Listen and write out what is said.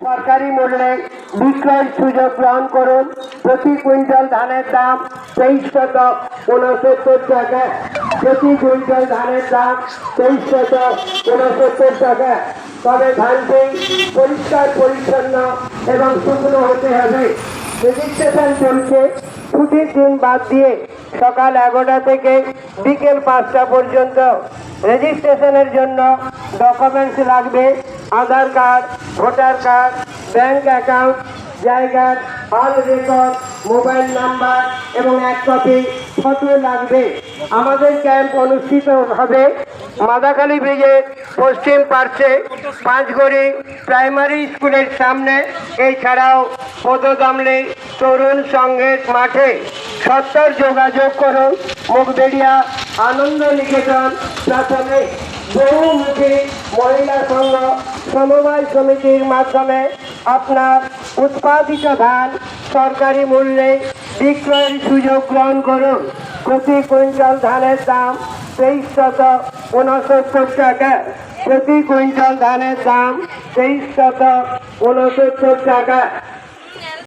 সরকারি মূল্যে বিক্রয়ের সুযোগ গ্রহণ করুন। প্রতি কুইন্টাল ধানের দাম 2369 টাকা। প্রতি কুইন্টাল ধানের দাম 2369 টাকা। তবে ধানটি পরিষ্কার পরিচ্ছন্ন এবং শুকনো হতে হবে। রেজিস্ট্রেশন চলছে ছুটির দিন বাদ দিয়ে সকাল 11টা থেকে বিকেল 5টা পর্যন্ত। রেজিস্ট্রেশনের জন্য ডকুমেন্টস লাগবে Aadhaar card, voter card, bank account, জায়গার হল রেকর্ড, মোবাইল নাম্বার এবং 1 কপি ফটো লাগবে। আমাদের ক্যাম্প অনুষ্ঠিত হবে মাদাখালী ব্রিজের পশ্চিম পার্শ্বে পাঁচগড়ি প্রাইমারি স্কুলের সামনে। এছাড়াও পদদমলি তরুণ সংঘের মাঠে। সত্তর যোগাযোগ করুন মুখবেড়িয়া আনন্দ নিকেতন প্রাথমিক বহুমুখী মহিলা সংঘ সমবায় সমিতির মাধ্যমে আপনার উৎপাদিত ধান সরকারি মূল্যে বিক্রয়ের সুযোগ গ্রহণ করুন। প্রতি কুইন্টাল ধানের দাম 2369 টাকা। প্রতি কুইন্টাল ধানের দাম 2369 টাকা।